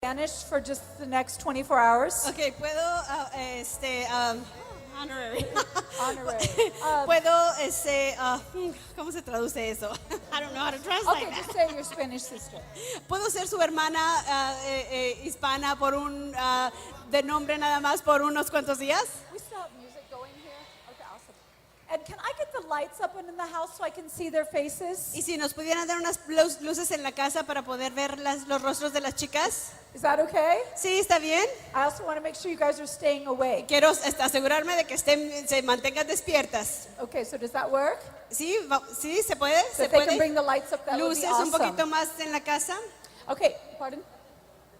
Spanish for just the next 24 hours? Okay, puedo, honorary. Honorary. Puedo, ¿cómo se traduce eso? I don't know how to translate Okay, that. just say your Spanish sister. Puedo ser su hermana hispana por de nombre nada más por unos cuantos días. We still have music going here? Okay, awesome. And can I get the lights up in the house so I can see their faces? Y si nos pudieran dar unas luces en la casa para poder ver los rostros de las chicas. Is that okay? Sí, está bien. I also want to make sure you guys are staying awake. Quiero asegurarme de que se mantengan despiertas. Okay, so does that work? Sí, sí, se puede. So if they can bring the lights up, that would be Luces un poquito awesome. más en la casa. Okay, pardon?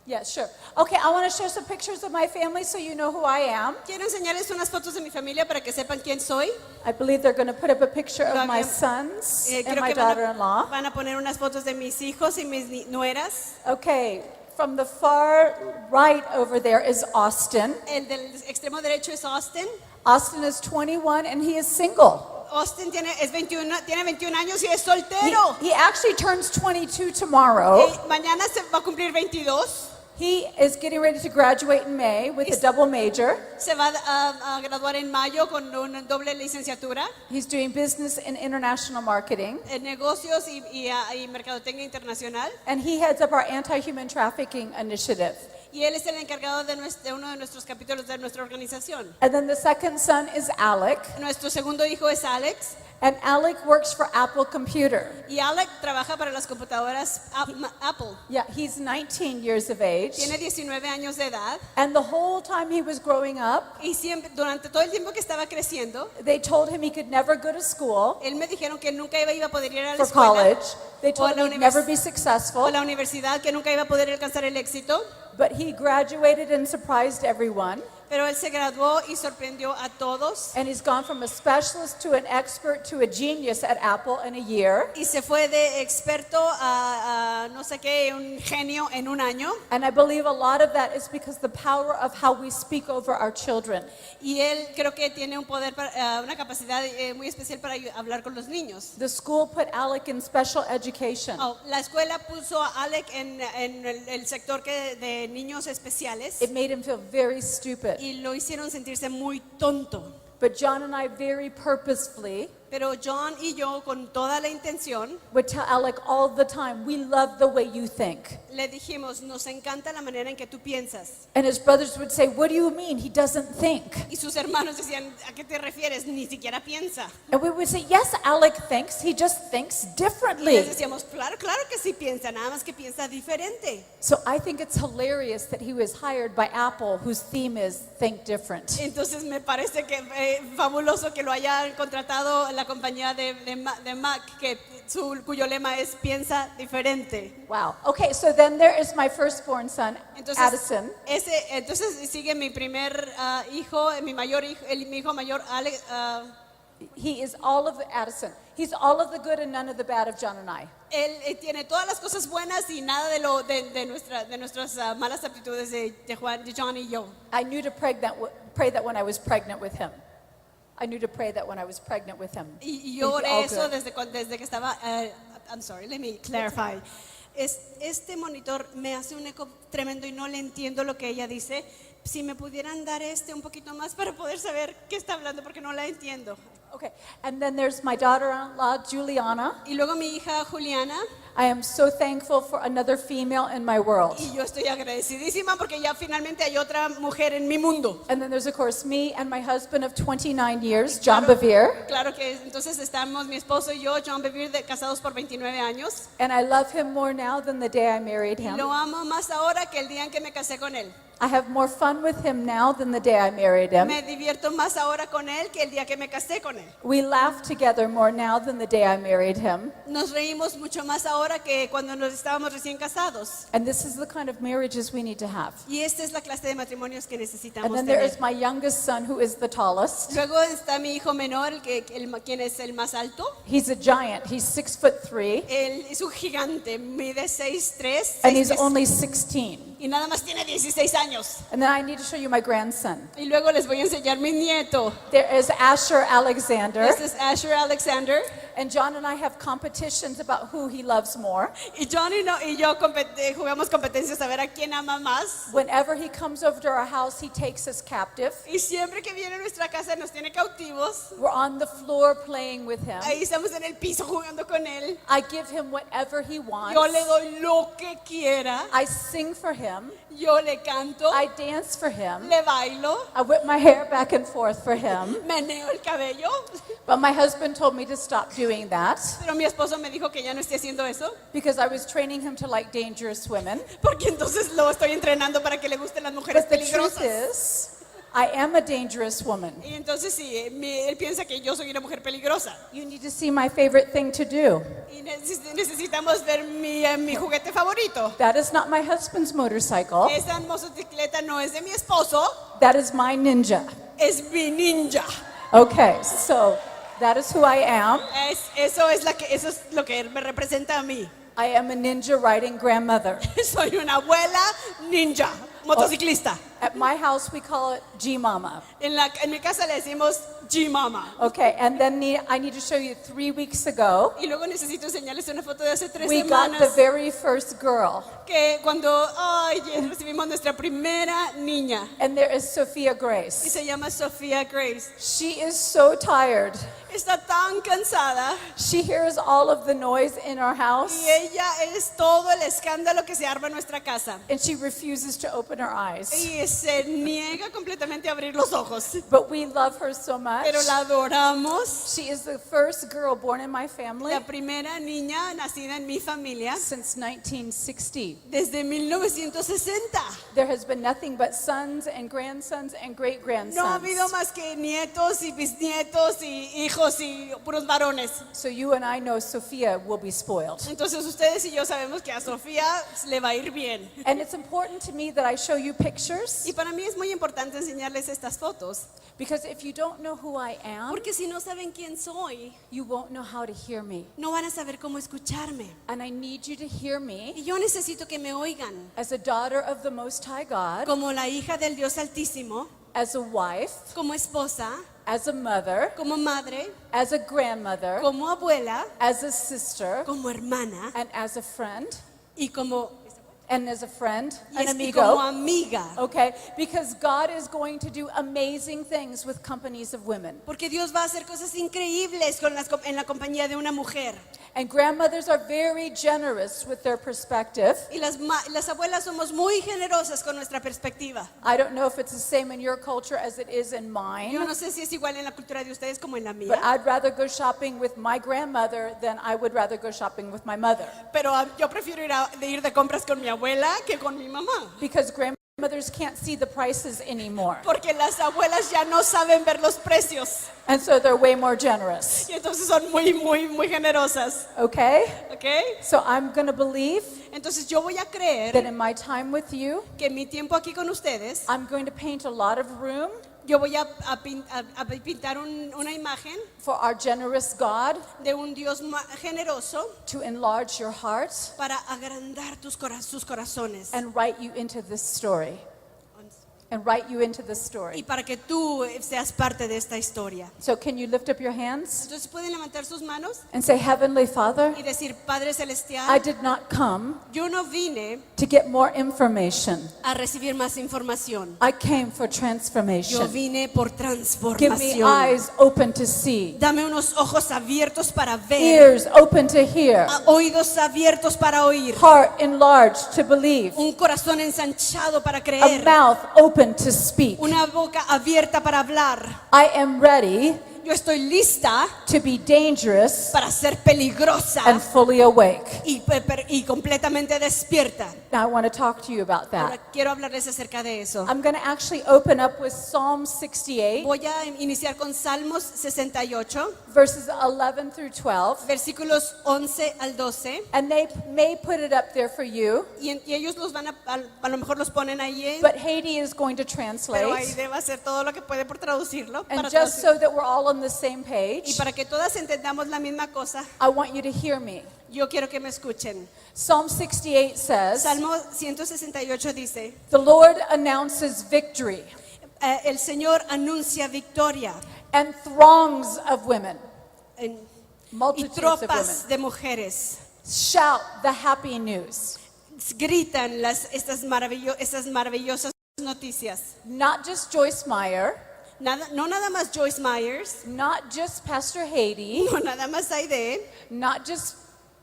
Yeah, sure. Okay, I want to share some pictures of my family so you know who I am. Quiero enseñarles unas fotos de mi familia para que sepan quién soy. I believe they're going to put up a picture of my sons and Creo my que daughter-in-law. van a poner unas fotos de mis hijos y mis nueras. Okay, from the far right over there is Austin. El del extremo derecho es Austin. Austin is 21 and he is single. Austin tiene 21 años y es soltero. He actually turns 22 tomorrow. Mañana se va a cumplir 22. He is getting ready to graduate in May with a double major. Se va a graduar en mayo con una doble licenciatura. He's doing business in international marketing. En negocios y mercadotecnia internacional. And he heads up our anti-human trafficking initiative. Y él es el encargado de uno de nuestros capítulos de nuestra organización. And then the second son is Alec. Nuestro segundo hijo es Alex. And Alec works for Apple Computer. Y Alec trabaja para las computadoras Apple. Yeah, he's 19 years of age. Tiene 19 años de edad. And the whole time he was growing up, Y siempre, durante todo el tiempo que estaba creciendo, they told him he could never go to school él me dijeron que nunca iba a poder ir a la for escuela college. They o told a him he'd never be o successful. la universidad, que nunca iba a poder alcanzar el éxito. But he graduated and surprised everyone. Pero él se graduó y sorprendió a todos. And he's gone from a specialist to an expert to a genius at Apple in a year. Y se fue de experto a no sé qué, un genio en un año. And I believe a lot of that is because the power of how we speak over our children. Y él creo que tiene un poder, una capacidad muy especial para hablar con los niños. The school put Alec in special education. La escuela puso a Alec en el sector de niños especiales. It made him feel very stupid. Y lo hicieron sentirse muy tonto. But John and I very purposefully Pero John y yo, con toda la intención, would tell Alec all the time, we love the way you think. le dijimos, nos encanta la manera en que tú piensas. And his brothers would say, what do you mean? He doesn't think. Y sus hermanos decían, ¿a qué te refieres? Ni siquiera piensa. And we would say, yes, Alec thinks. He just thinks Y differently. les decíamos, claro que sí piensa, nada más que piensa diferente. So I think it's hilarious that he was hired by Apple, whose theme is think different. Entonces me parece que fabuloso que lo hayan contratado la compañía de Mac, cuyo lema es piensa diferente. Wow. Okay, so then there is my firstborn son, Entonces, Addison. entonces sigue mi primer hijo, mi hijo mayor, Alex. He is all of the Addison. He's all of the good and none of the bad of John and I. Él tiene todas las cosas buenas y nada de nuestras malas aptitudes de John y yo. I knew to pray that when I was pregnant with him. I knew to pray that when I was pregnant with him. Y yo oré eso desde que estaba. I'm sorry, let me clarify. Este monitor me hace un eco tremendo y no le entiendo lo que ella dice. Si me pudieran dar un poquito más para poder saber qué está hablando porque no la entiendo. Okay, and then there's my daughter-in-law, Juliana. Y luego mi hija Juliana. I am so thankful for another female in my world. Y yo estoy agradecidísima porque ya finalmente hay otra mujer en mi mundo. And then there's of course me and my husband of 29 years, John Bevere. Claro que entonces estamos mi esposo y yo, John Bevere, casados por 29 años. And I love him more now than the day I married him. Lo amo más ahora que el día en que me casé con él. I have more fun with him now than the day I married him. Me divierto más ahora con él que el día que me casé con él. We laugh together more now than the day I married him. Nos reímos mucho más ahora que cuando nos estábamos recién casados. And this is the kind of marriages we need to have. Y esta es la clase de matrimonios que necesitamos And then there tener. is my youngest son who is the tallest. Luego está mi hijo menor, quien es el más alto. He's a giant. He's 6'3", Él es un gigante, mide 6'3", and he's only 16. y nada más tiene 16 años. And then I need to show you my grandson. Y luego les voy a enseñar mi nieto. There is Asher Alexander. Este es Asher Alexander. And John and I have competitions about who he loves more. Y John y yo jugamos competencias a ver a quién ama más. Whenever he comes over to our house, he takes us captive. Y siempre que viene a nuestra casa nos tiene cautivos. We're on the floor playing with him. Ahí estamos en el piso jugando con él. I give him whatever he wants. Yo le doy lo que quiera. I sing for him. Yo le canto. I dance for him. Le bailo. I whip my hair back and forth for him. Meneo el cabello. But my husband told me to stop doing that Pero mi esposo me dijo que ya no esté haciendo eso. because I was training him to like dangerous women. Porque entonces lo estoy entrenando para que le gusten las mujeres But the truth peligrosas. is, I am a dangerous woman. Y entonces sí, él piensa que yo soy una mujer peligrosa. You need to see my favorite thing to do. Y necesitamos ver mi juguete favorito. That is not my husband's motorcycle. Esa motocicleta no es de mi esposo, That is my ninja. es mi ninja. Okay, so that is who I am. Eso es lo que él me representa a mí. I am a ninja riding grandmother. Soy una abuela ninja, motociclista. At my house, we call it G-Mama. En mi casa le decimos G-Mama. Okay, and then I need to show you 3 weeks ago, Y luego necesito enseñarles una foto de hace 3 we got the semanas. very first girl. Que cuando recibimos nuestra primera niña. And there is Sophia Y Grace. se llama Sofía Grace. She is so tired. Está tan cansada. She hears all of the noise in our house, Y ella es todo el escándalo que se arma en nuestra casa. and she refuses to open her eyes. Y se niega completamente a abrir los ojos. But we love her so much. Pero la adoramos. She is the first girl born in my family La primera niña nacida en mi familia since 1960. desde 1960. There has been nothing but sons and grandsons and No ha habido great-grandsons. más que nietos y bisnietos y hijos y puros varones. So you and I know Sophia will be spoiled. Entonces ustedes y yo sabemos que a Sofía le va a ir bien. And it's important to me that I show you pictures, Y para mí es muy importante enseñarles estas fotos. because if you don't know who I am, Porque si no saben quién soy, you won't know how to hear me. no van a saber cómo escucharme. And I need you to hear me Y yo necesito que me oigan as a daughter of the Most High God, como la hija del Dios Altísimo, as a wife, como esposa, as a mother, como madre, as a grandmother, como abuela, as a sister, como hermana and as a friend, y como, an y como amigo. amiga. Okay, because God is going to do amazing things with companies of women. Porque Dios va a hacer cosas increíbles en la compañía de una mujer. And grandmothers are very generous with their perspective. Y las abuelas somos muy generosas con nuestra perspectiva. I don't know if it's the same in your culture as it is in mine, Yo no sé si es igual en la cultura de ustedes como en la but mía. I'd rather go shopping with my grandmother than I would rather go shopping with my mother. Pero yo prefiero ir de compras con mi abuela que con mi mamá. Because grandmothers can't see the prices anymore. Porque las abuelas ya no saben ver los precios. And so they're way more generous. Y entonces son muy, muy, muy generosas. Okay? ¿Ok? So I'm going to believe Entonces yo voy a that creer in my time with you, que en mi tiempo aquí con ustedes, I'm going to paint a lot of room yo voy a pintar una imagen for our generous God de un Dios generoso to enlarge your heart para agrandar sus corazones. and write you into this story. And write you into this Y story. para que tú seas parte de esta historia. So can you lift up your hands Entonces pueden levantar sus manos and say, Heavenly Father, y decir, Padre I Celestial, did not come yo no vine to get more information. a recibir más información. I came for Yo transformation. vine por Give me transformación. eyes open to see, Dame unos ojos abiertos para ver, ears open to hear, oídos abiertos para oír, heart enlarged to believe, un corazón ensanchado para a creer, mouth open to speak. una boca abierta para hablar. I am ready Yo estoy lista to be dangerous para ser peligrosa and fully awake. y completamente despierta. Now I want to talk to you about Ahora that. quiero hablarles acerca de eso. I'm going to actually open up with Psalm 68, Voy a iniciar con Salmos 68, verses 11 through 12. versículos 11 al 12. And they may put it up there for you, Y ellos los van a lo mejor los ponen ahí, but Haiti is going to pero ahí translate. debe hacer todo lo que puede por traducirlo. And Para just traducir. so that we're all on the same Y page, para que todas entendamos la misma cosa, I want you to hear me. yo quiero que me escuchen. Psalm 68 says, Salmo 168 dice, the Lord announces victory, el Señor anuncia victoria and throngs of women. en- y Multitudes of women. tropas de mujeres Shout the happy news. gritan estas maravillosas noticias. Not just Joyce Meyer, No nada más Joyce Myers, not just Pastor Haiti, no nada más Aide, not just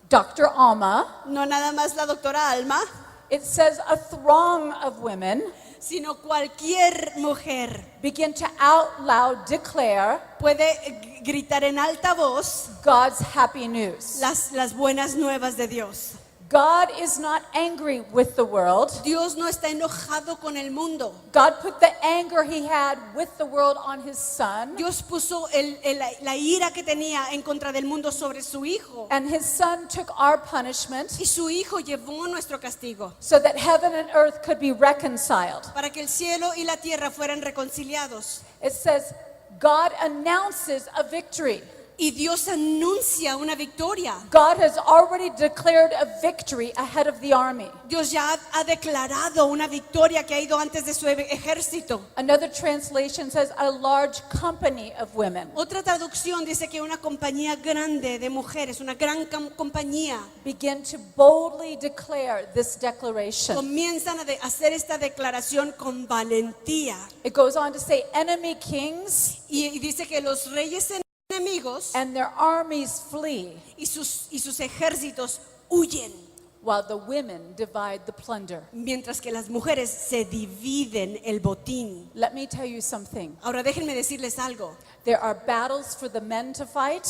Dr. Alma. no nada más la doctora Alma, It says a throng of women sino cualquier mujer begin to out loud declare puede gritar en alta voz God's happy news. las buenas nuevas de Dios. God is not angry with the world. Dios no está enojado con el mundo. God put the anger he had with the world on his son, Dios puso la ira que tenía en contra del mundo sobre su hijo. and his son took our punishment Y su hijo llevó nuestro castigo so that heaven and earth could be reconciled. para que el cielo y la tierra fueran reconciliados. It says God announces a victory. Y Dios anuncia una victoria. God has already declared a victory ahead of the army. Dios ya ha declarado una victoria que ha ido antes de su ejército. Another translation says a large company of women Otra traducción dice que una compañía grande de mujeres, una gran compañía, begin to boldly declare this declaration. comienzan a hacer esta declaración con valentía. It goes on to say enemy kings Y dice que los reyes enemigos and their armies flee y sus ejércitos huyen, while the women divide the plunder. mientras que las mujeres se dividen el botín. Let me tell you something. Ahora déjenme decirles algo. There are battles for the men to fight,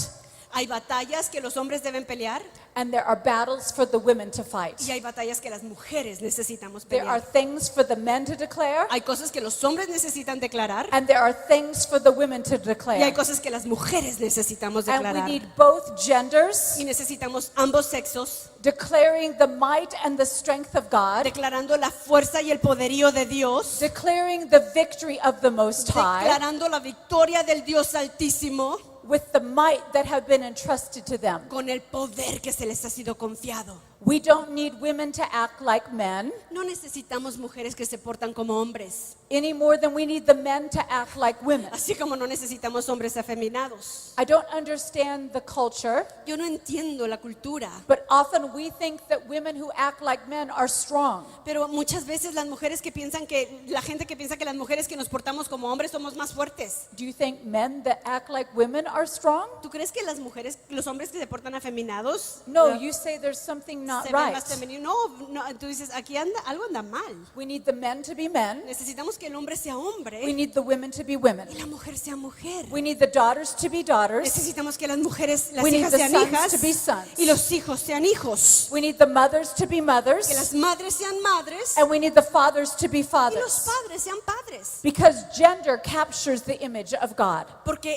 Hay batallas que los hombres deben pelear and there are battles for the women to fight. y hay batallas que las mujeres necesitamos There are pelear. things for the men to declare, Hay cosas que los hombres necesitan declarar and there are things for the women to y hay declare. cosas que las mujeres necesitamos And we declarar. need both genders Y necesitamos ambos sexos declaring the might and the strength of God, declarando la fuerza y el poderío de Dios, declaring the victory of the Most High, declarando la victoria del Dios Altísimo with the might that have been entrusted to them. con el poder que se les ha sido confiado. We don't need women to act like men No necesitamos mujeres que se portan como hombres, any more than we need the men to act like women. así como no necesitamos hombres afeminados. I don't understand the culture, Yo no entiendo la cultura, but often we think that women who act like men are strong. pero muchas veces la gente que piensa que las mujeres que nos portamos como hombres somos más fuertes. Do you think men that act like women are strong? ¿Tú crees que los hombres que se portan afeminados No, you say there's something not se ven right. más femeninos? No, tú dices, aquí algo anda mal. We need the men to be men. Necesitamos que el hombre sea We hombre need the women to be women. y la mujer sea mujer. We need the daughters to be daughters. Necesitamos que las mujeres, las We need hijas the sean sons hijas to be sons. y los hijos sean hijos. We need the mothers to be Que mothers. las madres sean madres And we need the fathers to be y los fathers. padres sean padres. Because gender captures the image of God. Porque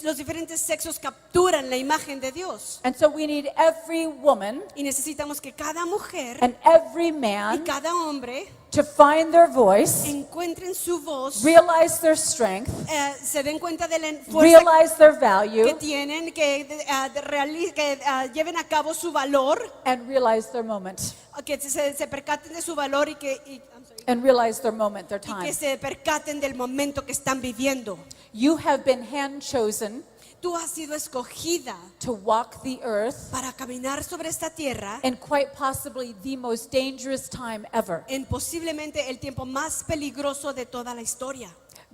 los diferentes sexos capturan la imagen de Dios. And so we need every woman Y necesitamos que cada mujer and every y man cada hombre to find their voice, encuentren su voz, realize their strength, se den cuenta de la fuerza realize their que value, tienen, que lleven a cabo su valor, and realize their moment. que se percaten de su valor y And realize their moment, their que time. se percaten del momento que están viviendo. You have been hand chosen Tú has sido escogida to walk the earth para caminar sobre esta tierra in quite possibly the most dangerous time ever. en posiblemente el tiempo más peligroso de toda la historia.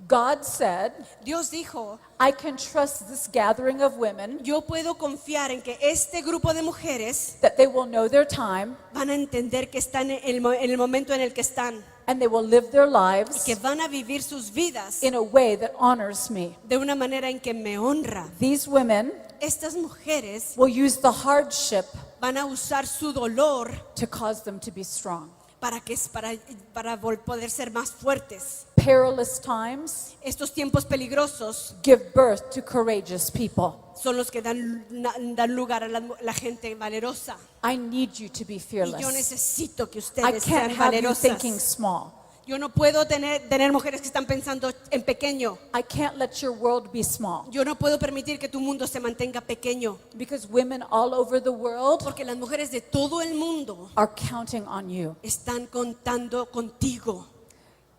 God said, Dios dijo, I can trust this gathering of women yo puedo confiar en que este grupo de mujeres that they will know their time van a entender que están en el momento en el que están and they will live their y lives que van a vivir sus vidas in a way that honors me. de una manera en que me honra. These women Estas mujeres will use the hardship van a usar su dolor to cause them to be strong. para poder ser más fuertes. Perilous times Estos tiempos peligrosos give birth to courageous people. son los que dan lugar a la gente valerosa. I need you to be Y yo fearless. necesito que I ustedes can't sean have you thinking valerosas. small. Yo no puedo tener mujeres que están pensando en pequeño. I can't let your world be small. Yo no puedo permitir que tu mundo se mantenga pequeño. Because women all over the world Porque las mujeres de todo el mundo are counting on you. están contando contigo.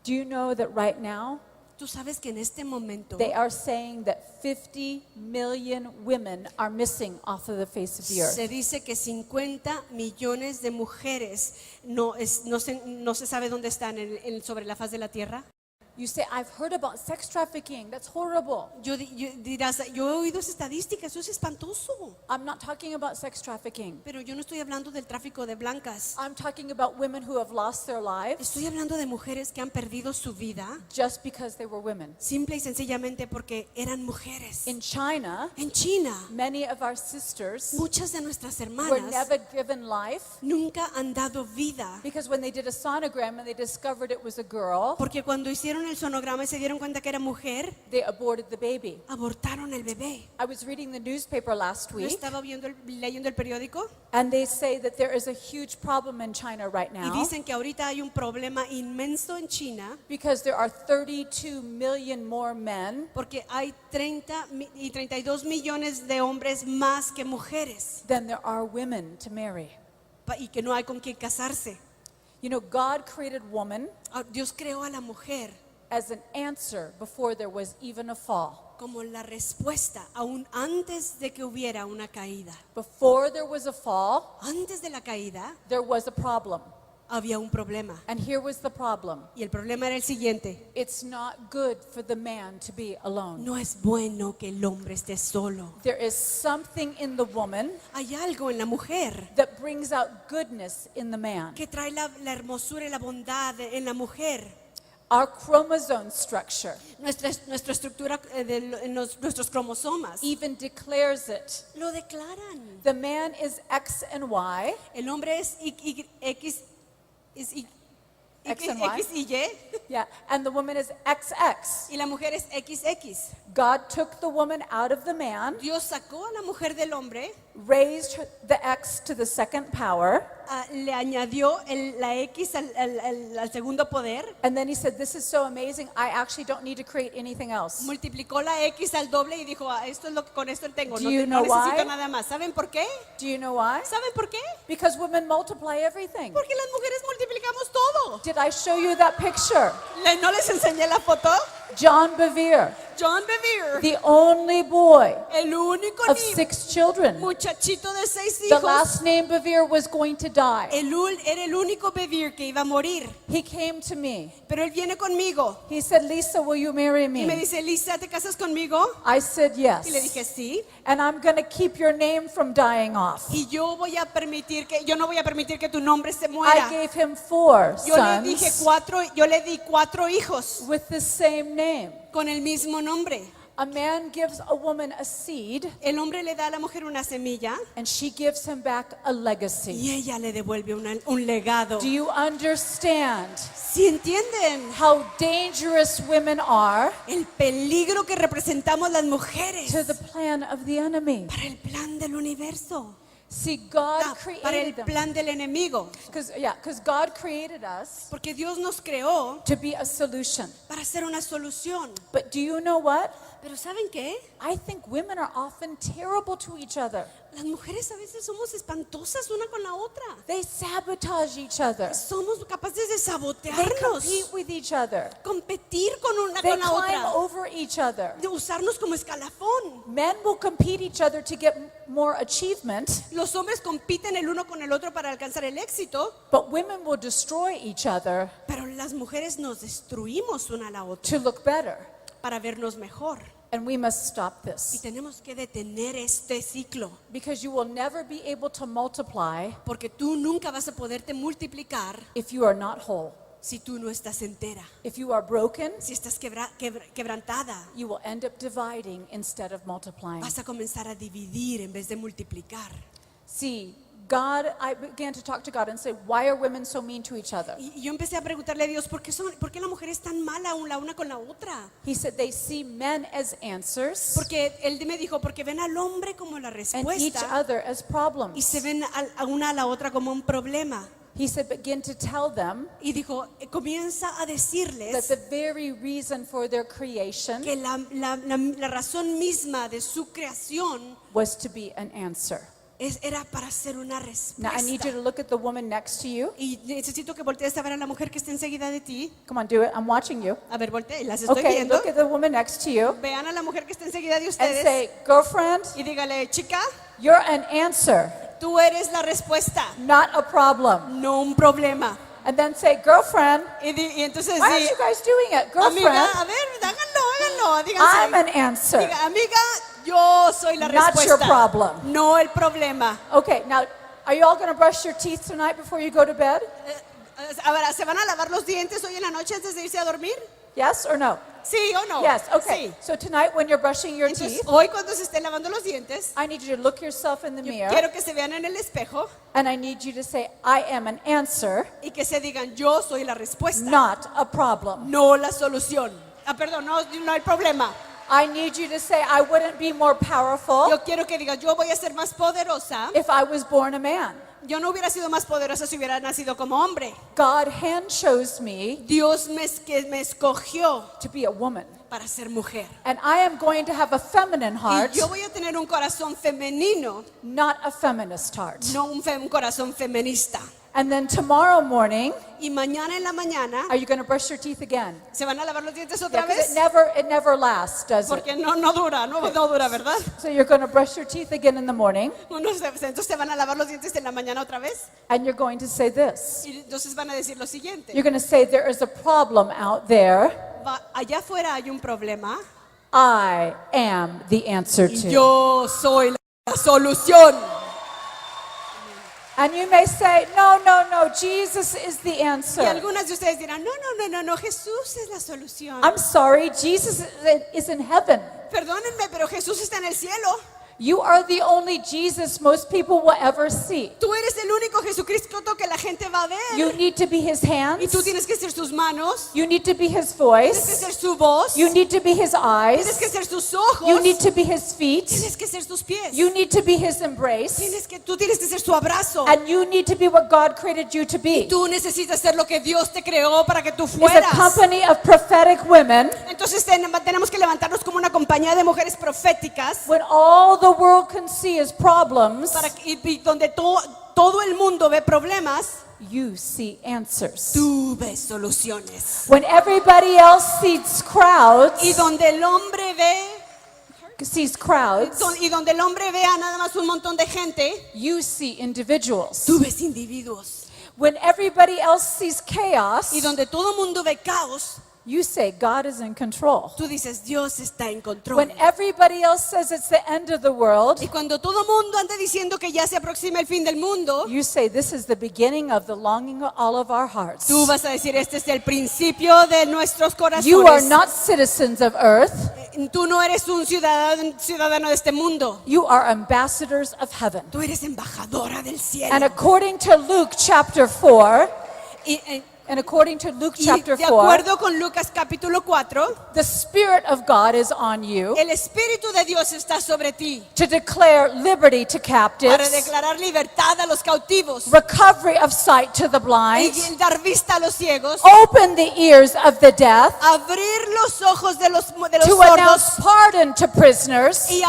Do you know that right now Tú sabes que en este momento they are saying that 50 million women are missing off of the face of the earth. se dice que 50 millones de mujeres no se sabe dónde están sobre la faz de la tierra. You say, I've heard about sex trafficking. That's horrible. Dirás, yo he oído esa estadística, eso es espantoso. I'm not talking about sex trafficking. Pero yo no estoy hablando del tráfico de blancas. I'm talking about women who have lost their lives Estoy hablando de mujeres que han perdido su vida just because they were women. simple y sencillamente porque eran mujeres. In China, En China, many of our sisters muchas de nuestras were hermanas never given life nunca han dado vida. because when they did a sonogram and they discovered it was a girl, Porque cuando hicieron el sonograma y se dieron cuenta que era mujer, they aborted the baby. abortaron el bebé. I was reading the newspaper last Yo week, estaba leyendo el periódico and they say that there is a huge problem in China right y now dicen que ahorita hay un problema inmenso en China because there are 32 million more men porque hay 32 millones de hombres más que mujeres than there are women to marry. y que no hay con quien casarse. You know, God created woman Dios creó a la mujer as an answer before there was even a fall. como la respuesta aún antes de que hubiera una caída. Before there was a fall, Antes de la caída there was a problem. había un problema And here was the problem. y el problema era el siguiente: It's not good for the man to be alone. no es bueno que el hombre esté solo. There is something in the woman Hay algo en la mujer that brings out goodness in the man. que trae la hermosura y la bondad en la mujer. Our chromosome structure Nuestra estructura nuestros cromosomas even declares it. lo declaran. The man is X and Y, El hombre es X y Y yeah, and the woman is XX. y la mujer es XX. God took the woman out of the man, Dios sacó a la mujer del hombre, raised the X to the second power, le añadió la X al segundo poder, and then he said, this is so amazing, I actually don't need to create anything else. multiplicó la X al doble y dijo, esto es lo que con esto tengo, Do no, you no know necesito why? nada más. ¿Saben por qué? Do you know why? ¿Saben por qué? Because women multiply everything. Porque las mujeres multiplicamos todo. Did I show you that picture? ¿No les enseñé la foto? John Bevere, John Bevere, the only boy el único of 6 children. muchachito de 6 The hijos. last name Bevere was going to die. Era el único Bevere que iba a morir. He came to me. Pero él viene conmigo He said, Lisa, will you marry y me me? dice, Lisa, ¿te casas conmigo? I said, Y le dije, yes. sí. And I'm going to keep your name from dying off. Y yo no voy a permitir que tu nombre se muera. I gave him 4 Yo le di 4 hijos with the same name. con el mismo nombre. A man gives a woman a seed, El hombre le da a la mujer una semilla and she gives him back a legacy. y ella le devuelve un legado. Do you understand ¿Sí entienden? how dangerous women are El peligro que representamos las mujeres to the plan of the enemy? para el plan del universo, See, God para el created them. plan del enemigo. Because God created us Porque Dios nos creó to be a solution. para ser una solución. But do you know what? Pero ¿saben qué? I think women are often terrible to each other. Las mujeres a veces somos espantosas una con la otra. They sabotage each other. Somos capaces de They sabotearnos, compete with each other. competir con una They con la climb otra, over each other. de usarnos como escalafón. Men will compete each other to get more achievement, Los hombres compiten el uno con el otro para alcanzar el éxito, but women will destroy each other pero las mujeres nos destruimos una a la otra to look better. para vernos mejor. And we must stop Y this tenemos que detener este ciclo, because you will never be able to multiply porque tú nunca vas a poderte multiplicar if you are not whole. si tú no estás entera. If you are broken, Si estás quebrantada, you will end up dividing instead of multiplying. vas a comenzar a dividir en vez de multiplicar. See, I began to talk to God and say, why are women so mean to each other? Y yo empecé a preguntarle a Dios, ¿por qué la mujer es tan mala la una con la otra? He said they see men as answers Porque él me dijo, porque ven al hombre como la and each respuesta other as y problems. se ven a una a la otra como un problema. He said, begin to tell them Y dijo, comienza a that decirles the very reason for their creation que la razón misma de su creación was to be an answer. era para hacer una Now I need you respuesta. to look at the woman next to you. Y necesito que voltees a ver a la mujer que está enseguida de ti. Come on, do it. I'm watching you. A ver, voltee, las estoy Okay, viendo. look at the woman next to you Vean a la mujer que está enseguida de and ustedes say, girlfriend, y dígale, chica, you're an answer, tú eres la respuesta, not a problem. no un problema. And then say, girlfriend, Y entonces why aren't di, you guys doing it? amiga, Girlfriend, a ver, háganlo, I'm díganse. an answer. Diga, amiga, yo soy la Not your respuesta, problem. no el problema. Okay, now, are you all going to brush your teeth tonight before you go to bed? A ver, ¿se van a lavar los dientes hoy en la noche antes de irse a dormir? Yes or no? ¿Sí o no? Yes, okay. Sí. So tonight when you're brushing your Entonces, teeth, hoy cuando se estén lavando los dientes, I need you to look yourself in the mirror quiero que se vean en el espejo and I need you to say, I am an answer, y que se digan, yo soy la respuesta, not a problem. no la solución. Ah, perdón, no hay problema. I need you to say, I wouldn't be more powerful Yo quiero que digas, yo voy a ser más poderosa. if I was born a man. Yo no hubiera sido más poderosa si hubiera nacido como hombre. God hand chose me Dios me escogió to be a woman. para ser mujer. And I am going to have a feminine heart, Y yo voy a tener un corazón femenino, not a feminist heart. no un corazón feminista. And then tomorrow morning, Y mañana en la mañana, are you going to brush your teeth again? ¿se van a lavar los dientes Yeah, otra 'cause vez? it never lasts, does it? Porque no dura, no dura, ¿verdad? So you're going to brush your teeth again in the morning, Entonces se van a lavar los dientes en la mañana otra vez. and you're going to say this. Y entonces van a decir lo siguiente. You're going to say, there is a problem out there. Allá afuera hay un problema I am the answer y to. yo soy la solución. And you may say, no, Jesus is the Y answer. algunas de ustedes dirán, no, Jesús es la solución. I'm sorry, Jesus is in heaven. Perdónenme, pero Jesús está en el cielo. You are the only Jesus most people will ever see. Tú eres el único Jesucristo que la gente va a ver. You need to be his Y hands. tú tienes que ser sus manos, You need to be his tienes que voice. ser su voz, You need to be his tienes que eyes. ser sus ojos, You need to be his feet. tienes que ser sus pies, You need to be his embrace. tú tienes que ser su abrazo. And you need to be what God created you to be. Tú necesitas ser lo que Dios te creó para que tú It's a fueras. company of prophetic women. Entonces tenemos que levantarnos como una compañía de mujeres proféticas When all the world can see is problems, y donde todo el mundo ve problemas, you see answers. tú ves soluciones. When everybody else sees crowds, Y donde el hombre ve y donde el hombre vea nada más un montón de gente, you see individuals. tú ves individuos. When everybody else sees chaos, Y donde todo el mundo ve caos, you say God is in control. tú dices, Dios está en control. When everybody else says it's the end of the world, Y cuando todo el mundo anda diciendo que ya se aproxima el fin del mundo, you say this is the beginning of the longing of all of our hearts. tú vas a decir, este es el principio de nuestros You are corazones. not citizens of earth. Tú no eres un ciudadano de este mundo. You are ambassadors of heaven. Tú eres embajadora del cielo. And according to Luke chapter 4, Y chapter de 4, acuerdo con Lucas capítulo 4, the Spirit of God is on you el Espíritu de Dios está sobre ti to declare liberty to para captives, declarar libertad a los cautivos recovery of sight to the blind, y dar vista a los ciegos, open the ears of the deaf, abrir los ojos de los to announce sordos pardon to prisoners, y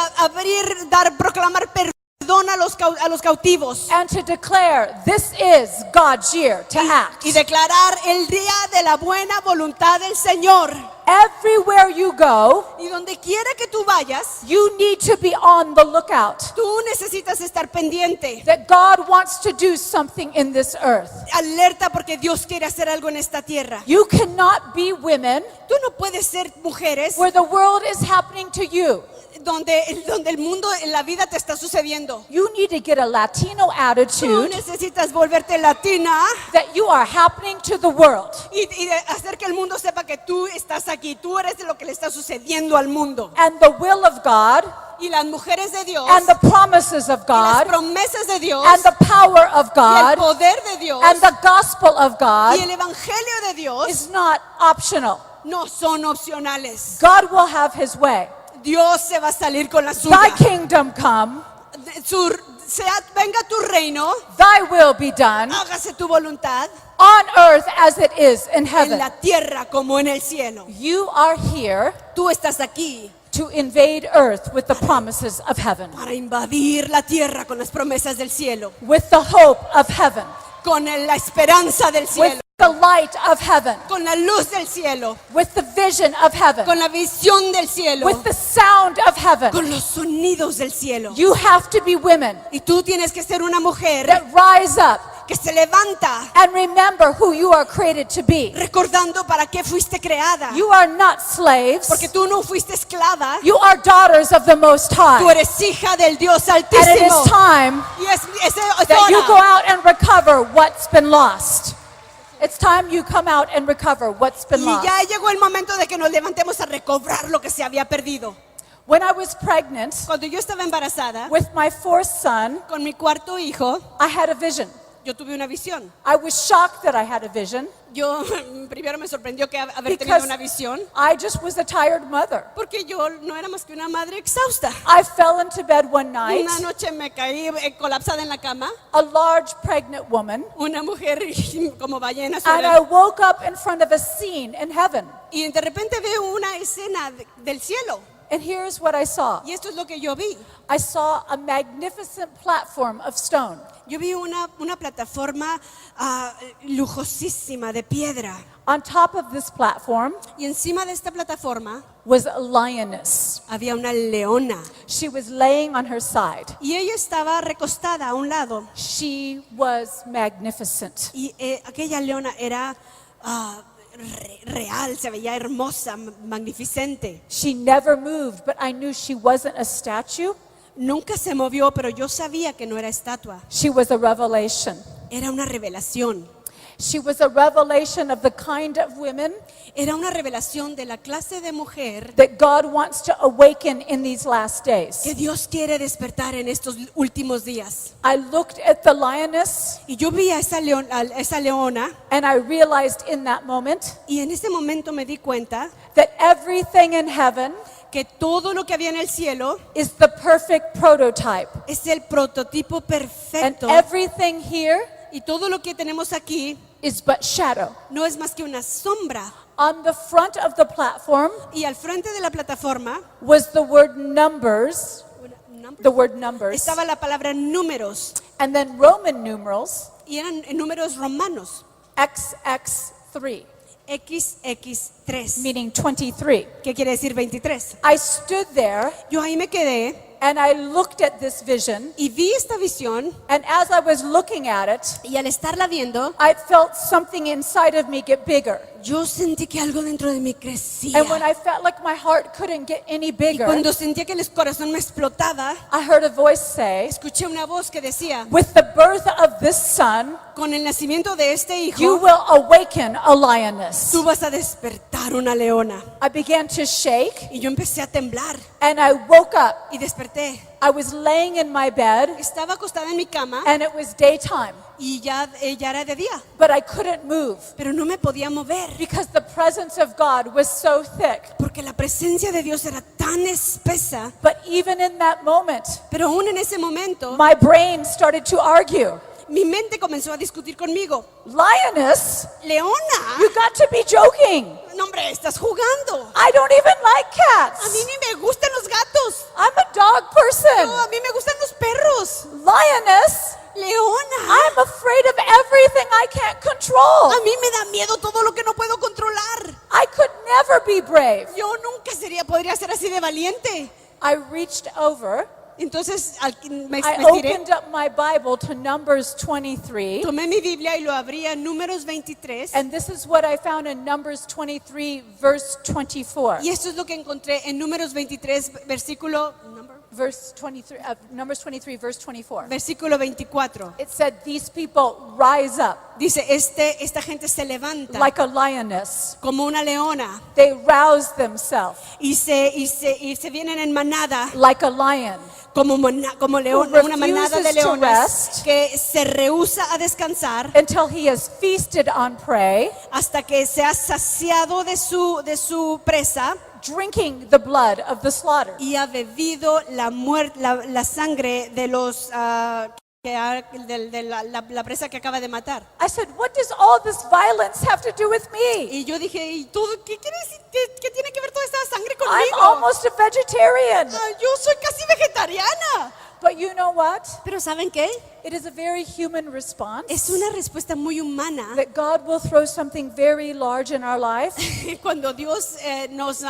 proclamar perdón a los cautivos and to declare this is God's year to act. y declarar el día de la buena voluntad del Señor. Everywhere you go, Y donde quiera que tú vayas, you need to be on the lookout tú necesitas estar pendiente, that God wants to do something in this earth. alerta, porque Dios quiere hacer algo en esta tierra. You cannot be women Tú no puedes ser mujeres where the world is happening to you. donde el mundo, en la vida te está sucediendo. You need to get a Latino Tú attitude necesitas volverte latina that you are happening to the world. y hacer que el mundo sepa que tú estás aquí. Tú eres de lo que le está sucediendo al mundo. And the will of God, Y las mujeres de Dios, and the promises of y las God, promesas de Dios, and the power of y el God, poder de Dios, and the gospel of God y el evangelio de Dios is not optional. no son opcionales. God will have his way. Dios se va a salir con la Thy suya. kingdom come, Venga tu reino, thy will be done hágase tu voluntad on earth as it is in en heaven. la tierra como en el cielo. You are here Tú estás aquí to invade earth with the promises of heaven, para invadir la tierra con las promesas del cielo, with the hope of heaven, con la esperanza del cielo, with the light of heaven, con la luz del cielo, with the vision of heaven, con la visión del cielo, with the sound of heaven. con los sonidos del cielo. You have to be women Y tú tienes que ser una mujer that rise up que se levanta and remember who you are created to be. recordando para qué fuiste creada. You are not slaves. Porque tú no fuiste esclava, You are daughters of the Most tú High. eres hija del Dios And it Altísimo. is time Y es that you go hora out and recover what's been lost. It's time you come out and recover what's been y lost. ya llegó el momento de que nos levantemos a recobrar lo que se había perdido. When I was pregnant Cuando yo estaba embarazada with my fourth son, con mi cuarto hijo, I had a vision. yo tuve una visión. I was shocked that I had a vision Yo primero me sorprendió que haber tenido because una visión, I just was a tired mother. porque yo no era más que una madre exhausta. I fell into bed one night, Una noche me caí colapsada en la cama, a large pregnant woman, una mujer como ballena and I woke up in front of a scene in heaven. y de repente veo una escena del cielo. And here's what I saw. Y esto es lo que yo vi. I saw a magnificent platform of stone. Yo vi una plataforma lujosísima de piedra. On top of this platform Y encima de esta plataforma was a lioness. había una leona. She was laying on her side. Y ella estaba recostada a un lado. She was magnificent. Y aquella leona era real, se veía hermosa, magnificente. She never moved, but I knew she wasn't a statue. Nunca se movió, pero yo sabía que no era estatua. She was a revelation. Era una revelación. She was a revelation of the kind of women Era una revelación de la clase de mujer that God wants to awaken in these last days. que Dios quiere despertar en estos últimos días. I looked at the lioness Y yo vi a esa leona and I realized in that moment y en ese momento me di cuenta that everything in heaven que todo lo que había en el cielo is the perfect prototype. es el prototipo And perfecto everything here y todo lo que tenemos aquí is but shadow. no es más que una sombra. On the front of the platform Y al frente de la plataforma was the word numbers, estaba la palabra números and then Roman numerals, y eran números romanos, XX3, XX3, meaning 23. que quiere decir 23. I stood there Yo ahí me quedé and I looked at this vision, y vi esta visión and as I was looking at it, y al estarla viendo, I felt something inside of me get bigger. yo sentí que algo dentro de mí crecía. And when I felt like my heart couldn't get any Y bigger, cuando sentía que el corazón me explotaba, I heard a voice say, escuché una voz que decía, with the birth of this son, con el nacimiento de este you hijo, will awaken a lioness. tú vas a despertar una leona. I began to shake Y yo empecé a temblar and I woke up. y desperté. I was laying in my bed Estaba acostada en mi cama and it was daytime, y ya era de día, but I couldn't move pero no me podía mover because the presence of God was so thick. porque la presencia de Dios era tan espesa. But even in that moment, Pero aún en ese momento, my brain started to argue. mi mente comenzó a discutir conmigo. Lioness, Leona, you got to be joking. no hombre, estás jugando. I don't even like A mí cats. ni me gustan los gatos. I'm a dog No, person. a mí me gustan los perros. Lioness, Leona, I'm afraid of everything I can't control. a mí me da miedo todo lo que no puedo controlar. I could never be brave. Yo nunca podría ser así de valiente. I reached over, Entonces me I estiré, opened up my Bible to Numbers 23, tomé mi Biblia y lo abrí a Números 23. and this is what I found in Numbers 23, verse 24. Y esto es lo que encontré en Números 23, Numbers 23, verse 24. versículo 24. It said, these people rise up Dice, esta gente se levanta like a lioness. como una leona They rouse themselves y se vienen en manada like a lion. como león, Who una manada de refuses to leonas rest que se rehúsa a descansar until he has feasted on prey, hasta que se ha saciado de su presa drinking the blood of the slaughter. y ha bebido la sangre de los la presa que acaba de matar. I said, what does all this violence have to do with me? Y yo dije, ¿y todo qué quiere decir? ¿Qué tiene que ver toda esta sangre I'm conmigo. almost a vegetarian. Yo soy casi vegetariana. But you know what? Pero ¿saben qué? It is a very human response Es una respuesta muy humana that God will throw something very large in our life cuando Dios nos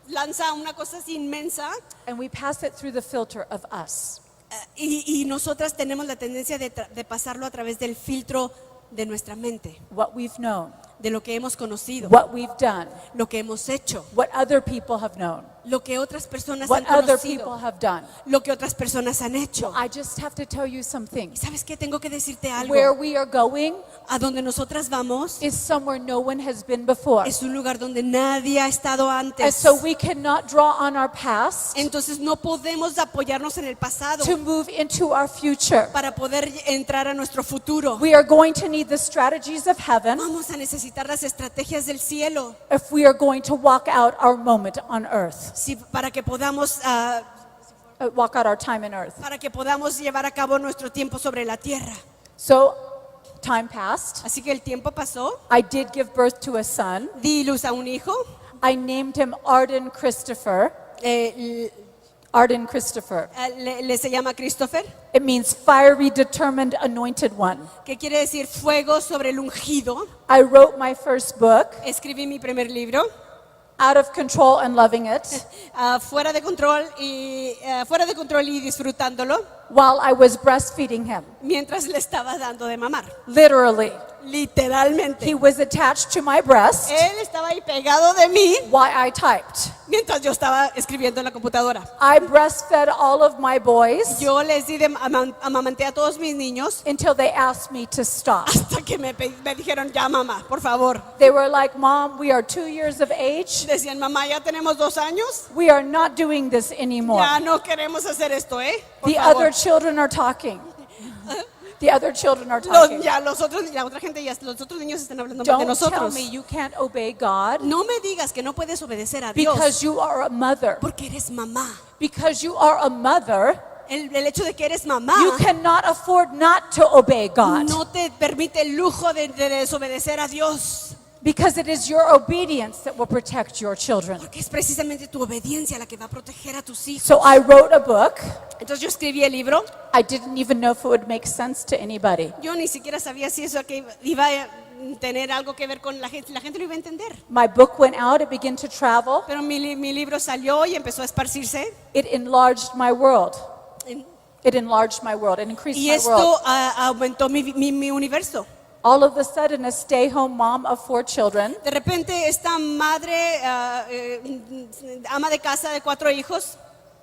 lanza una cosa así inmensa and we pass it through the filter of us. y nosotras tenemos la tendencia de pasarlo a través del filtro de nuestra mente, What we've known, de lo que hemos conocido, what we've done, lo que hemos hecho, what other people have known, lo que otras personas what han other people conocido, have done. lo que otras personas han hecho. I just have to tell you something. ¿Sabes qué? Tengo que decirte Where algo. we are going A donde nosotras vamos is somewhere no one has been before. es un lugar donde nadie ha estado And antes. so we cannot draw on our past Entonces no podemos apoyarnos en el pasado to move into our future. para poder entrar a nuestro futuro. We are going to need the strategies of heaven Vamos a necesitar las estrategias del cielo if we are going to walk out our moment on earth, para que podamos walk out our time in earth. llevar a cabo nuestro tiempo sobre la tierra. So time passed. Así que el tiempo pasó. I did give birth to a son. Di luz a un hijo. I named him Arden Christopher. Arden Christopher. Se llama Christopher, It means fiery, determined, anointed one. que quiere decir fuego sobre el ungido. I wrote my first book, Escribí mi primer libro, Out of Control and Loving It, fuera de control y disfrutándolo while I was breastfeeding him. mientras le estaba dando de mamar. Literally. Literalmente. He was attached to my breast Él estaba ahí pegado de mí while I typed. mientras yo estaba escribiendo en la computadora. I breastfed all of my boys Yo les di amamanté a todos mis niños until they asked me to stop. hasta que me dijeron, ya mamá, por favor. They were like, Mom, we are 2 years of age. Decían, mamá, ya tenemos 2 años, We are not doing this anymore. ya no queremos hacer esto, Por The favor. other children are talking. The other children are Los talking. otros niños están hablando de Don't tell nosotros. me you can't obey God No me digas que no puedes obedecer a Dios because you are a mother. porque eres mamá. Because you are a mother, El hecho de que eres mamá you cannot afford not to obey God. no te permite el lujo de desobedecer a Dios. Because it is your obedience that will protect your children. Porque es precisamente tu obediencia la que va a proteger a tus hijos. So I wrote a book. Entonces yo escribí el libro. I didn't even know if it would make sense to anybody. Yo ni siquiera sabía si eso que iba a tener algo que ver con la gente lo iba a entender. My book went out, it began to travel. Pero mi libro salió y empezó a esparcirse. It enlarged my world. Y It enlarged my world. It increased my world. esto aumentó mi universo. All of a sudden, a stay-home mom of 4 children De repente esta madre ama de casa de 4 hijos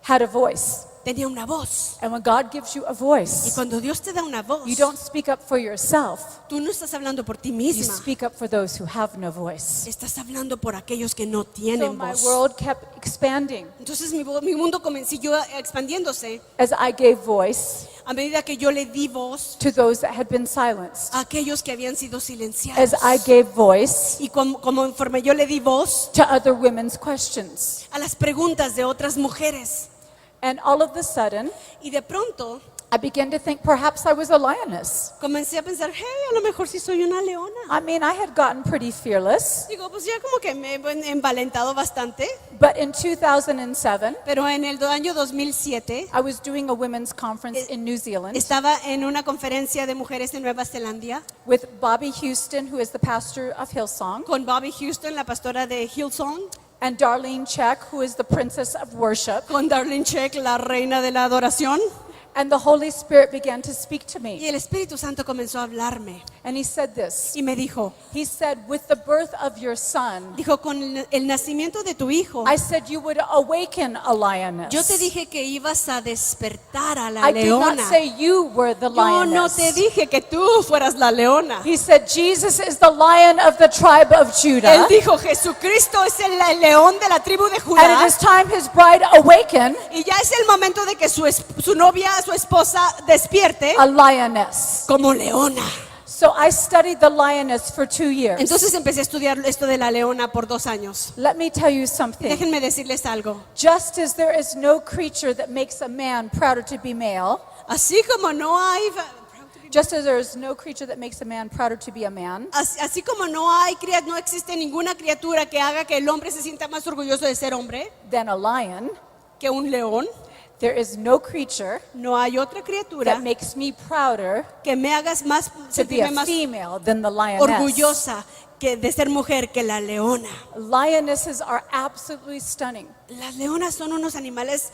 had a voice. tenía una voz. And when God gives you a Y voice, cuando Dios te da una voz, you don't speak up for yourself. tú no estás hablando por ti You misma. speak up for those who have no voice. Estás hablando por aquellos que no So tienen my voz. world kept expanding Entonces mi mundo siguió expandiéndose as I gave voice a medida que yo le di voz to those that had been silenced. a aquellos que habían sido As silenciados. I gave voice Y conforme yo le di voz to other women's questions. a las preguntas de otras mujeres. And all of a sudden, Y de pronto I began to think perhaps I was a lioness. comencé a pensar, hey, a lo mejor sí soy una leona. I mean, I had gotten pretty fearless. Digo, pues ya como que me he envalentado bastante. But in 2007, Pero en el año 2007 I was doing a women's conference in New Zealand estaba en una conferencia de mujeres en Nueva Zelanda with Bobby Houston, who is the pastor of Hillsong, con Bobby Houston, la pastora de Hillsong, and Darlene Check, who is the princess of worship. con Darlene Check, la reina de la adoración. And the Holy Spirit began to speak to Y me. el Espíritu Santo comenzó a hablarme And he said this. y me dijo, He said, with the birth of your son, con el nacimiento de tu hijo, I said you would awaken a lioness. yo te dije que ibas a despertar a la I did not leona. say you were the Yo no te lioness. dije que tú fueras la leona. He said, Jesus is the lion of the tribe of Él Judah. dijo, Jesucristo es el león de la tribu de And Judá. it is time his bride awaken Y ya es el momento de que su novia, su esposa, despierte a lioness. como leona. So I studied the lioness for 2 years. Entonces empecé a estudiar esto de la leona por 2 años. Let me tell you something. Déjenme decirles algo. Just as there is no creature that makes a man prouder to be male, Así como no hay, Just as there is no creature that makes a man prouder to be a man, Así como no existe ninguna criatura que haga que el hombre se sienta más orgulloso de ser hombre than a lion, que un león, there is no creature no hay otra criatura that makes me prouder que me hagas más to be a sentirme más female than the lioness. orgullosa que de ser mujer que la leona. Lionesses are absolutely stunning. Las leonas son unos animales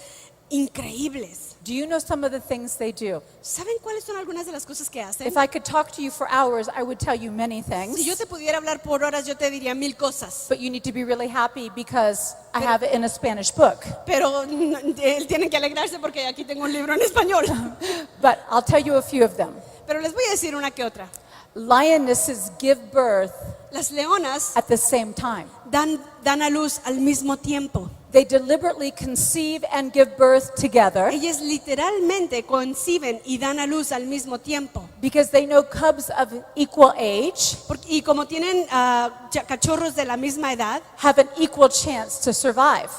increíbles. Do you know some of the things they do? ¿Saben cuáles son algunas de las cosas que hacen? If I could talk to you for hours, I would tell you many things. Si yo te pudiera hablar por horas, yo te diría 1000 cosas. But you need to be really happy because I have it in a Spanish book. Pero tienen que alegrarse porque aquí tengo un libro en español. But I'll tell you a few of them. Pero les voy a decir una que otra. Lionesses give birth Las leonas at the same time. dan a luz al mismo tiempo. They deliberately conceive and give birth together Ellas literalmente conciben y dan a luz al mismo tiempo. because they know cubs of equal age Y como tienen cachorros de la misma edad, have an equal chance to survive.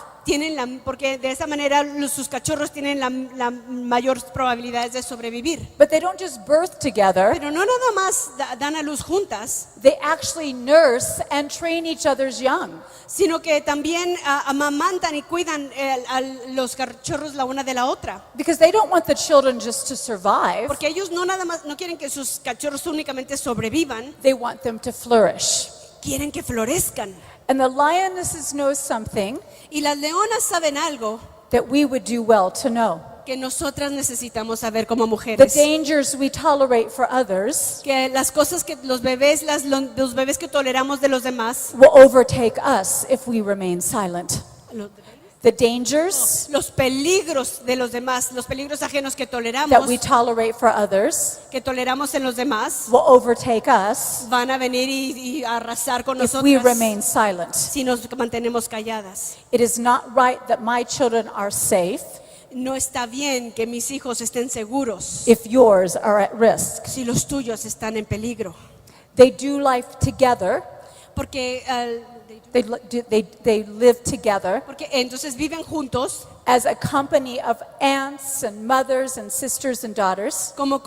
porque de esa manera sus cachorros tienen la mayor probabilidades de sobrevivir. But they don't just birth together. Pero no nada más dan a luz juntas, They actually nurse and train each other's young. sino que también amamantan y cuidan a los cachorros la una de la otra. Because they don't want the children just to survive. Porque ellos no quieren que sus cachorros únicamente sobrevivan, They want them to flourish. quieren que florezcan. And the lionesses know something Y las leonas saben algo that we would do well to know. que nosotras necesitamos saber como The mujeres. dangers we tolerate for others Que las cosas que los bebés que toleramos de los demás, will overtake us if we remain silent. The dangers los peligros de los demás, los peligros ajenos que that we tolerate for others toleramos en los demás, will overtake us van a venir y arrasar con if we nosotras remain silent. si nos mantenemos calladas. It is not right that my children are safe No está bien que mis hijos estén seguros if yours are at risk. si los tuyos están en peligro. They do life together. Porque They live together entonces viven juntos as a company of aunts and mothers and sisters and daughters. como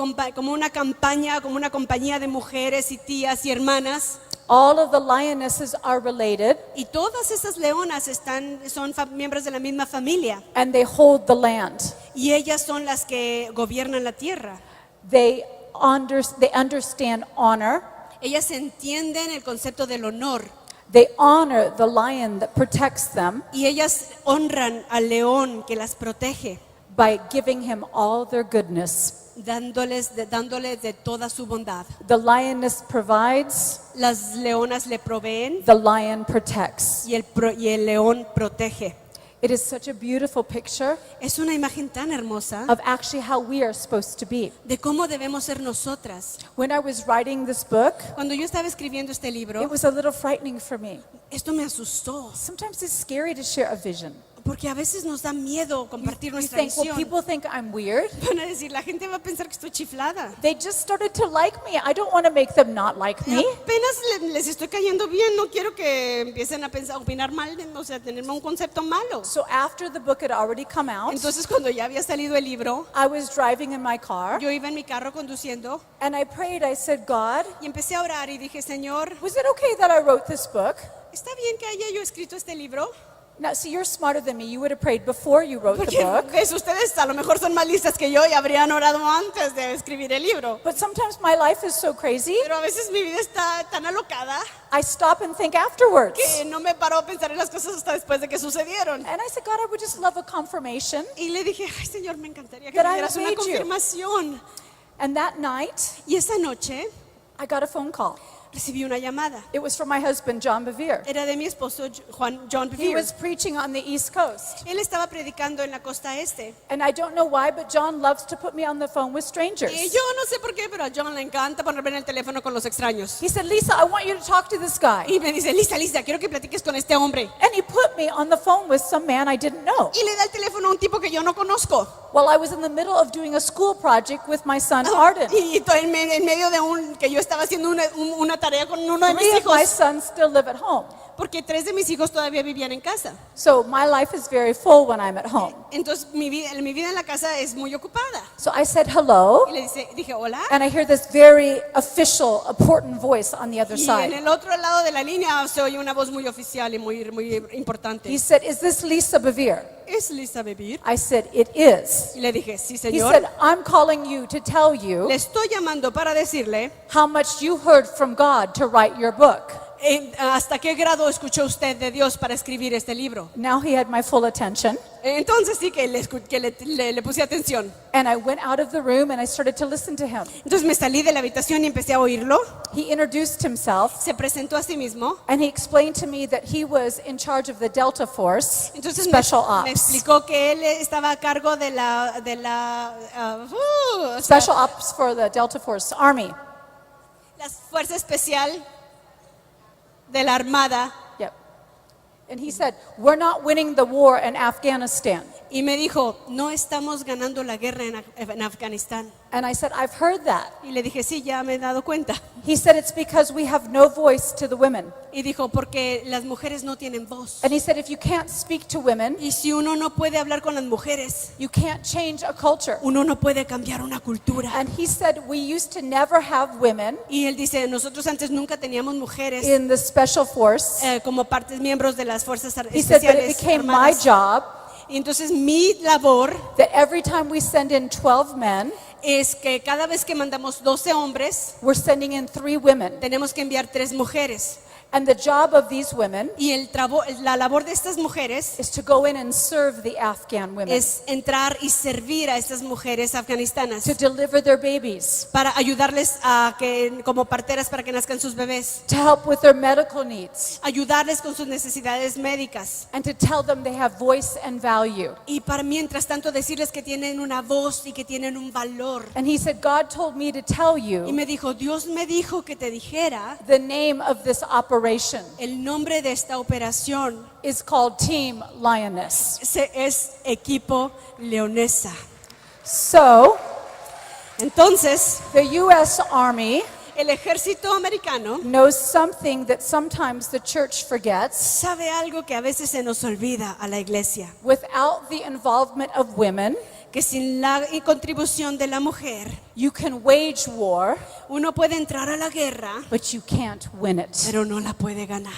una compañía de mujeres y tías y hermanas. All of the lionesses are related Y todas esas leonas son miembros de la misma familia. and they hold the land. Y ellas son las que gobiernan la tierra. They understand honor. Ellas entienden el concepto del honor. They honor the lion that protects them Y ellas honran al león que las protege, by giving him all their goodness. dándoles de toda su bondad. The lioness provides, Las leonas le proveen the lion protects. y el león protege. It is such a beautiful picture Es una imagen tan hermosa of actually how we are supposed to be. de cómo debemos ser nosotras. When I was writing this book, Cuando yo estaba escribiendo este it libro, was a little frightening for me. esto me asustó, Sometimes it's scary to share a vision. porque a veces nos da miedo compartir You nuestra think, well, visión. people think I'm weird. Van a decir, la gente va a pensar que estoy chiflada. They just started to like me. I don't want to make them not like me. Apenas les estoy cayendo bien, no quiero que empiecen a opinar mal, o sea, tener un concepto malo. So after the book had already come out, Entonces cuando ya había salido el libro, I was driving in my car yo iba en mi carro conduciendo and I prayed. I said, God, y empecé a orar y dije, Señor, was it okay that I wrote this book? ¿está bien que haya yo escrito este libro? Now, see, you're smarter than me. You would have prayed before you wrote the Porque book. ves, ustedes a lo mejor son más listas que yo y habrían orado antes de escribir el libro. But sometimes my life is so crazy, Pero a veces mi vida está tan alocada I stop and think afterwards. que no me paro a pensar en las cosas hasta después de que sucedieron. And I said, God, I would just love a confirmation. Y le dije, ay Señor, me encantaría que That me I dieras una made you. confirmación. And that night, Y esa noche I got a phone call. recibí una llamada. It was from my husband, John Bevere. Era de mi esposo John He Bevere. was preaching on the East Coast. Él estaba predicando en la costa este. And I don't know why, but John loves to put me on the phone with strangers. Y yo no sé por qué, pero a John le encanta ponerme en el teléfono con los extraños. He said, Lisa, I want you to talk to this guy. Y me dice, Lisa, quiero que platiques con este hombre. And he put me on the phone with some man I didn't know. Y le da el teléfono a un tipo que yo no conozco. While I was in the middle of doing a school project with my son Arden. Y en medio de que yo estaba haciendo una tarea con uno de mis 3 of my hijos, sons still live at home. porque 3 de mis hijos todavía vivían en casa. So my life is very full when I'm at home. Entonces mi vida en la casa es muy ocupada. So I said hello, Y dije hola. and I hear this very official, important voice on the other Y en side. el otro lado de la línea se oye una voz muy oficial y muy importante. He said, "Is this Lisa Bevere?" ¿Es Lisa Bevere? I said, "It is." Y le dije, sí He señor. said, "I'm calling you to tell you Le estoy llamando para decirle how much you heard from God to write your book." hasta qué grado escuchó usted de Dios para escribir este libro. Now he had my full attention. Entonces sí que le puse atención. And I went out of the room and I started to listen to him. Entonces me salí de la habitación y empecé a oírlo. He introduced himself Se presentó a sí mismo. and he explained to me that he was in charge of the Delta Force, Entonces Special me Ops. explicó que él estaba a cargo de la Special Ops for the Delta Force Army. la fuerza especial de la Armada. Yep. And he said, "We're not winning the war in Afghanistan." Y me dijo, no estamos ganando la guerra en Afganistán. And I said, "I've heard that." Y le dije, sí, ya me he dado cuenta. He said, "It's because we have no voice to the women." Y dijo, porque las mujeres no tienen voz. And he said, "If you can't speak to women, Y si uno no puede hablar con las mujeres, you can't change a culture." uno no puede cambiar una cultura. And he said, "We used to never have women Y él dice, nosotros antes nunca teníamos mujeres in the Special Force." como partes miembros de las fuerzas He said, "But it especiales became my armadas. job Y entonces mi labor that every time we send in 12 men, es que cada vez que mandamos 12 hombres, we're sending in 3 women. tenemos que enviar 3 mujeres. And the job of these women Y la labor de estas mujeres is to go in and serve the Afghan women, es entrar y servir a estas mujeres afganistanas to deliver their babies, para ayudarles a que como parteras para que nazcan sus bebés, to help with their medical needs, ayudarles con sus necesidades médicas and to tell them they have voice and value." y para mientras tanto decirles que tienen una voz y que tienen un valor. And he said, "God told me to tell Y you me dijo, Dios me dijo que te dijera the name of this operation el nombre de esta operación is called Team Lioness." es Equipo Leonesa. So Entonces, the U.S. Army el ejército americano knows something that sometimes the church forgets. sabe algo que a veces se nos olvida a la iglesia, Without the involvement of women, que sin la contribución de la mujer, you can wage war, uno puede entrar a la guerra, but you can't win it. pero no la puede ganar.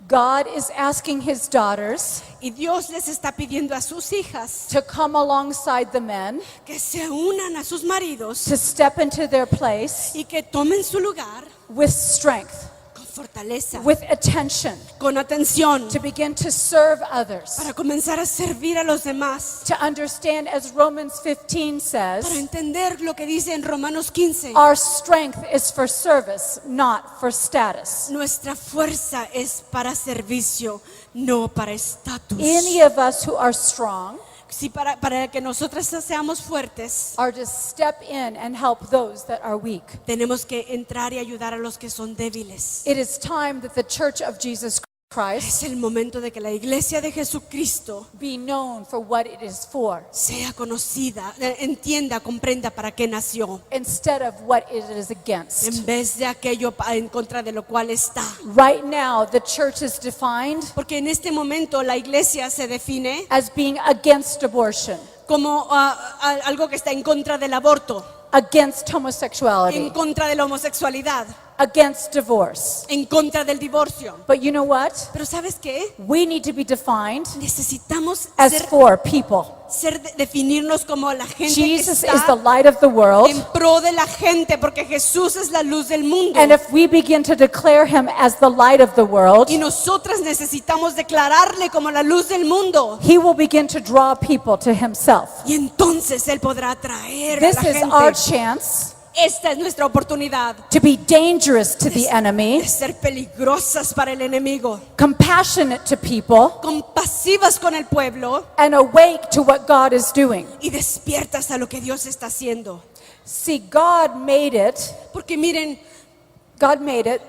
God is asking his daughters Y Dios les está pidiendo a sus hijas to come alongside the men, que se unan a sus maridos to step into their place y que tomen su lugar with strength, con fortaleza, with attention, con atención, to begin to serve others, para comenzar a servir a los demás, to understand, as Romans 15 para says, entender lo que dice en Romanos 15. our strength is for service, not for status. Nuestra fuerza es para servicio, no para estatus. Any of us who are strong Si para que nosotras seamos fuertes, are to step in and help those that are weak. tenemos que entrar y ayudar a los que son débiles. It is time that the Church of Jesus Christ Es el momento de que la iglesia de Jesucristo be known for what it is for, sea conocida, entienda, comprenda para qué nació, instead of what it is against. en vez de aquello en contra de lo cual está. Right now, the church is defined Porque en este momento la iglesia se define as being against abortion, como algo que está en contra del aborto, against en homosexuality, contra de la homosexualidad, against divorce. en contra del divorcio. But you know what? Pero ¿sabes qué? We need to be defined Necesitamos as for people. definirnos como la gente Jesus que is the está light of the world. en pro de la gente, porque Jesús es la luz del mundo. And if we begin to declare him as the light of the world, Y nosotras necesitamos declararle como la luz del mundo. he will begin to draw people to himself. Y entonces Él podrá atraer a This la is our gente. chance Esta es nuestra oportunidad to be dangerous to the enemy, de ser peligrosas para el enemigo, compassionate to people, compasivas con el pueblo and awake to what God is doing. y despiertas a lo que Dios está haciendo. See, God made it. Porque miren, God made it.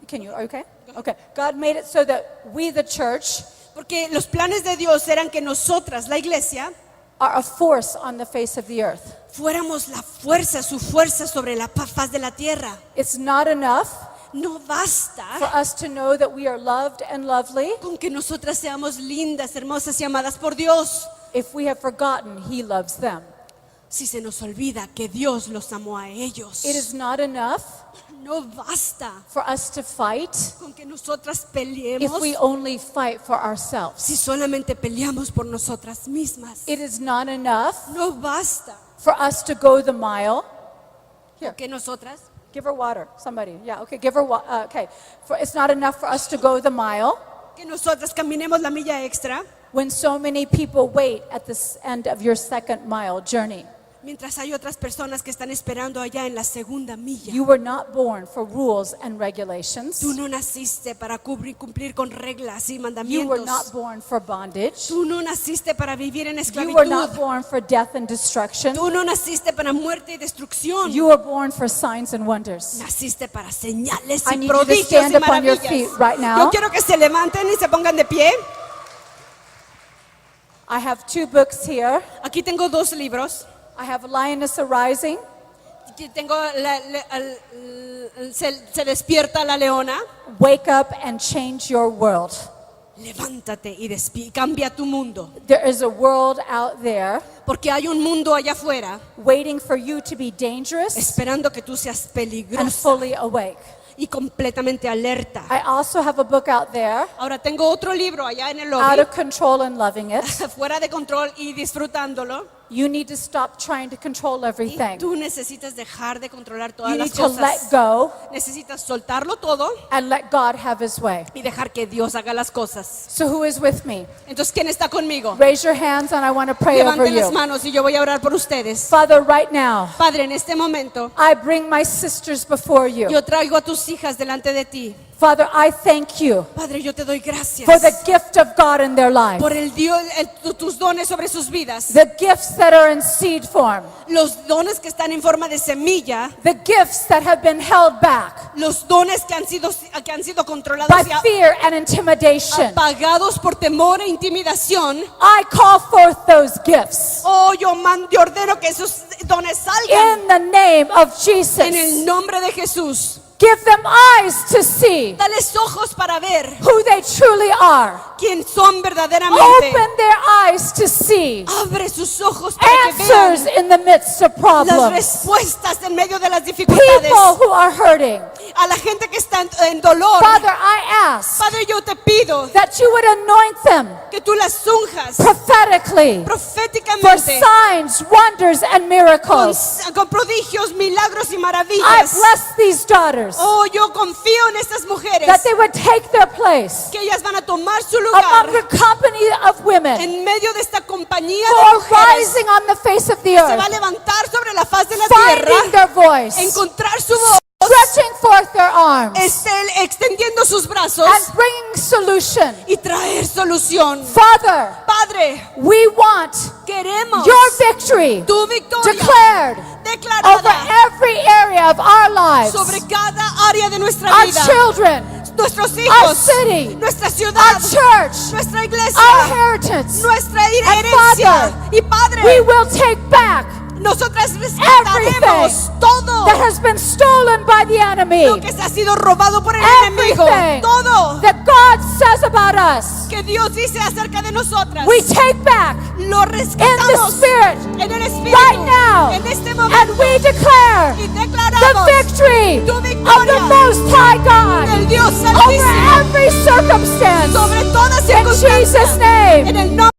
Can you, okay? Okay. God made it so that we, the church, porque los planes de Dios eran que nosotras, la iglesia, are a force on the face of the earth. fuéramos la fuerza, su fuerza sobre la faz de la tierra. It's not enough No for basta us to know that we are loved and lovely con que nosotras seamos lindas, hermosas y amadas por Dios. if we have forgotten He loves them. Si se nos olvida que Dios los amó a ellos. It is not enough No basta for us to fight con que nosotras if peleemos we only fight for ourselves. si solamente peleamos por nosotras mismas. It is not enough No basta for us to go the mile. Here, que nosotras give her water. Somebody, yeah, okay, give her water. Okay, it's not enough for us to go the mile caminemos la milla extra when so many people wait at the end of your second mile journey. mientras hay otras personas que están esperando allá en la segunda milla. You were not born for rules and regulations. Tú no naciste para cumplir con reglas y You were mandamientos. not born for bondage. Tú no naciste para vivir en You were not esclavitud. born for death and destruction. Tú no naciste para muerte y destrucción. You were born for signs and wonders. Naciste para señales I y need you to prodigios stand y up on your maravillas. feet right now. Yo quiero que se levanten y se pongan de pie. I have 2 books here. Aquí tengo 2 libros. I have Lioness Arising, Aquí tengo se despierta la leona. Wake Up and Change Your World. Levántate y cambia tu mundo. There is a world out there Porque hay un mundo allá afuera waiting for you to be dangerous esperando que tú seas and peligrosa fully awake. y completamente alerta. I also have a book out there, Ahora tengo otro libro allá en el Out lobby, of Control and Loving It. fuera de control y disfrutándolo. You need to stop trying to control Y everything. tú necesitas dejar de controlar todas You las need to let cosas. go Necesitas soltarlo todo and let God have His way. y dejar que Dios haga las cosas. So who is with me? Entonces, ¿quién está conmigo? Raise your hands and I want to pray over Levanten las you. manos y yo voy a orar por ustedes. Father, right now, Padre, en este momento, I bring my sisters before you. yo traigo a tus hijas delante de ti. Father, I thank you Padre, yo te doy gracias for the gift of God in their life. por el Dios, tus dones sobre sus vidas. The gifts that are in seed form. Los dones que están en forma de semilla. The gifts that have been held back Los dones que han sido controlados by y fear and intimidation. apagados por temor e intimidación. I call forth those gifts Oh, yo ordeno que esos dones salgan in the name of en el Jesus. nombre de Jesús. Give them eyes to see Dales ojos para ver who they truly are. quién son verdaderamente. Open their eyes to see Abre sus ojos para que answers vean in the midst of las problems. respuestas en medio de las dificultades. People who are hurting. A la gente que está en dolor. Father, I ask Padre, yo te pido that you would anoint them que tú las unjas prophetically for proféticamente signs, wonders, and miracles. con prodigios, milagros y I maravillas. bless these daughters Oh, yo confío en estas mujeres that they would take their place que ellas van a tomar su among lugar the company of women en medio de esta compañía who de are mujeres. rising on the face of the Se va a earth, levantar sobre la faz de la finding tierra, their voice, encontrar su voz, stretching forth their arms, extendiendo sus brazos and bringing solution. y traer solución. Father, Padre, we want queremos your victory tu victoria declared over declarada every area of our lives, sobre cada área de nuestra our vida. children, Nuestros our hijos, city, nuestra our ciudad, church, nuestra iglesia, our inheritance. nuestra And herencia. Father, Y Padre, We will take back nosotras rescataremos todo that has been stolen by the enemy. lo que se ha sido robado por el enemigo. Everything Todo that God says about us, que Dios dice acerca de nosotras. we take back Lo in the rescatamos Spirit en el Espíritu right now, en este and momento we declare y the declaramos victory tu of the victoria Most High God del Dios over Altísimo every circumstance. sobre toda In circunstancia. Jesus' name, En el nombre